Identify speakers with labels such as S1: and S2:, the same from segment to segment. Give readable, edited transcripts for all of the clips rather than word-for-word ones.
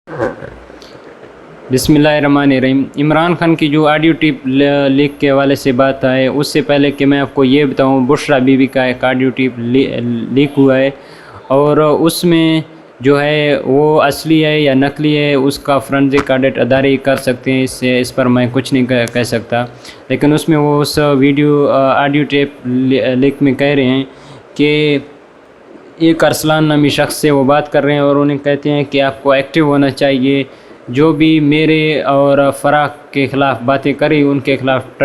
S1: بسم اللہ الرحمن الرحیم۔ عمران خان کی جو آڈیو ٹیپ لیک کے حوالے سے بات ہے، اس سے پہلے کہ میں آپ کو یہ بتاؤں، بشرا بی بی کا ایک آڈیو ٹیپ لیک ہوا ہے، اور اس میں جو ہے وہ اصلی ہے یا نقلی ہے اس کا فرنزک آڈٹ ادارے ہی کر سکتے ہیں، اس پر میں کچھ نہیں کہہ سکتا۔ لیکن اس میں وہ اس آڈیو ٹیپ لیک میں کہہ رہے ہیں کہ ایک ارسلان نامی شخص سے وہ بات کر رہے ہیں اور انہیں کہتے ہیں کہ آپ کو ایکٹیو ہونا چاہیے، جو بھی میرے اور فراق کے خلاف باتیں کری ان کے خلاف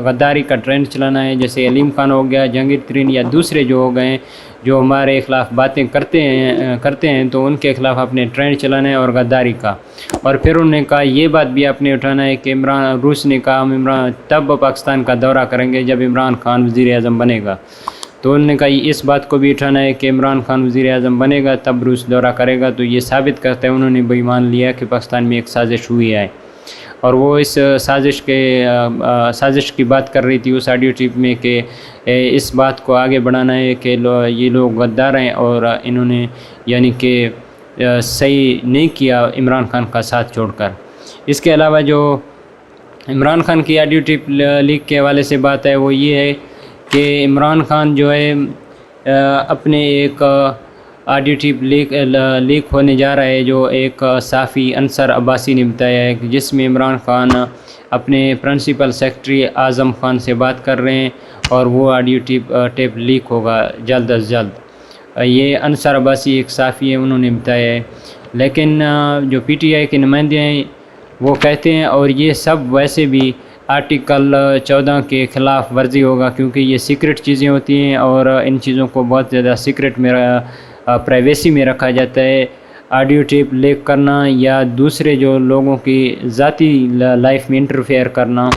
S1: غداری کا ٹرینڈ چلانا ہے، جیسے علیم خان ہو گیا، جہانگیر ترین یا دوسرے جو ہو گئے ہیں جو ہمارے خلاف باتیں کرتے ہیں تو ان کے خلاف اپنے ٹرینڈ چلانا ہے اور غداری کا۔ اور پھر انہوں نے کہا یہ بات بھی آپ نے اٹھانا ہے کہ روس نے کہا ہم تب پاکستان کا دورہ کریں گے جب عمران خان وزیر اعظم بنے گا، تو انہوں نے کہا اس بات کو بھی اٹھانا ہے کہ عمران خان وزیر اعظم بنے گا تب روس دورہ کرے گا، تو یہ ثابت کرتے ہیں انہوں نے بھی مان لیا کہ پاکستان میں ایک سازش ہوئی ہے، اور وہ اس سازش کی بات کر رہی تھی اس آڈیو ٹیپ میں کہ اس بات کو آگے بڑھانا ہے کہ یہ لوگ غدار ہیں اور انہوں نے یعنی کہ صحیح نہیں کیا عمران خان کا ساتھ چھوڑ کر۔ اس کے علاوہ جو عمران خان کی آڈیو ٹیپ لیک کے حوالے سے بات ہے وہ یہ ہے کہ عمران خان جو ہے اپنے ایک آڈیو ٹیپ لیک ہونے جا رہا ہے جو ایک صحافی انصر عباسی نے بتایا ہے، جس میں عمران خان اپنے پرنسپل سیکرٹری اعظم خان سے بات کر رہے ہیں، اور وہ آڈیو ٹیپ لیک ہوگا جلد از جلد۔ یہ انصر عباسی ایک صحافی ہے، انہوں نے بتایا ہے، لیکن جو پی ٹی آئی کے نمائندے ہیں وہ کہتے ہیں اور یہ سب ویسے بھی آرٹیکل 14 کے خلاف ورزی ہوگا، کیونکہ یہ سیکرٹ چیزیں ہوتی ہیں اور ان چیزوں کو بہت زیادہ سیکرٹ میں پرائیویسی میں رکھا جاتا ہے۔ آڈیو ٹیپ لیک کرنا یا دوسرے جو لوگوں کی ذاتی لائف میں انٹرفیئر کرنا،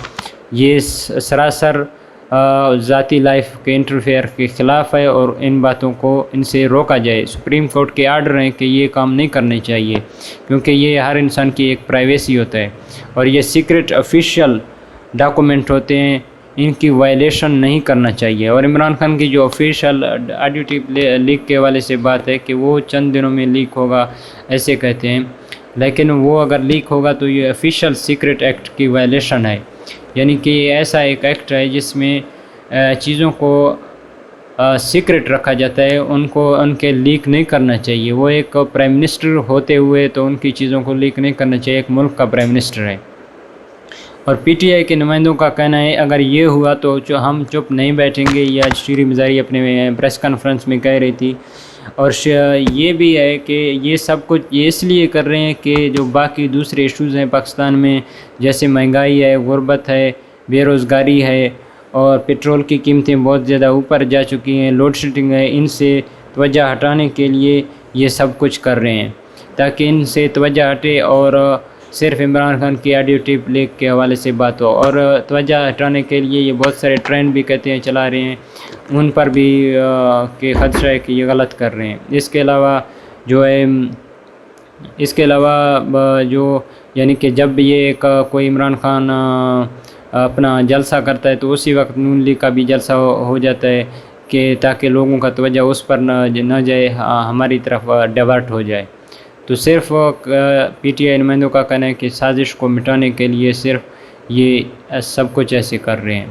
S1: یہ سراسر ذاتی لائف کے انٹرفیئر کے خلاف ہے، اور ان باتوں کو ان سے روکا جائے۔ سپریم کورٹ کے آرڈر ہیں کہ یہ کام نہیں کرنے چاہیے، کیونکہ یہ ہر انسان کی ایک پرائیویسی ہوتا ہے، اور یہ سیکرٹ آفیشیل ڈاکومنٹ ہوتے ہیں، ان کی وائلیشن نہیں کرنا چاہیے۔ اور عمران خان کی جو آفیشیل آڈیو ٹیپ لیک کے حوالے سے بات ہے کہ وہ چند دنوں میں لیک ہوگا ایسے کہتے ہیں، لیکن وہ اگر لیک ہوگا تو یہ آفیشیل سیکرٹ ایکٹ کی وائلیشن ہے، یعنی کہ یہ ایسا ایک ایکٹ ہے جس میں چیزوں کو سیکرٹ رکھا جاتا ہے، ان کے لیک نہیں کرنا چاہیے۔ وہ ایک پرائم منسٹر ہوتے ہوئے تو ان کی چیزوں کو لیک نہیں کرنا چاہیے، ایک ملک کا پرائم منسٹر ہے۔ اور پی ٹی آئی کے نمائندوں کا کہنا ہے اگر یہ ہوا تو ہم چپ نہیں بیٹھیں گے، یہ آج شیریں مزاری اپنے پریس کانفرنس میں کہہ رہی تھی۔ اور یہ بھی ہے کہ یہ سب کچھ یہ اس لیے کر رہے ہیں کہ جو باقی دوسرے ایشوز ہیں پاکستان میں، جیسے مہنگائی ہے، غربت ہے، بے روزگاری ہے، اور پیٹرول کی قیمتیں بہت زیادہ اوپر جا چکی ہیں، لوڈ شیڈنگ ہے، ان سے توجہ ہٹانے کے لیے یہ سب کچھ کر رہے ہیں تاکہ ان سے توجہ ہٹے اور صرف عمران خان کی آڈیو ٹیپ لیک کے حوالے سے بات ہو۔ اور توجہ ہٹانے کے لیے یہ بہت سارے ٹرینڈ بھی کہتے ہیں چلا رہے ہیں، ان پر بھی کہ خدشہ ہے کہ یہ غلط کر رہے ہیں۔ اس کے علاوہ جو یعنی کہ جب یہ کوئی عمران خان اپنا جلسہ کرتا ہے تو اسی وقت نون لیگ کا بھی جلسہ ہو جاتا ہے کہ تاکہ لوگوں کا توجہ اس پر نہ جائے، ہماری طرف ڈائیورٹ ہو جائے۔ تو صرف پی ٹی آئی نمائندوں کا کہنا ہے کہ سازش کو مٹانے کے لیے صرف یہ سب کچھ ایسے کر رہے ہیں۔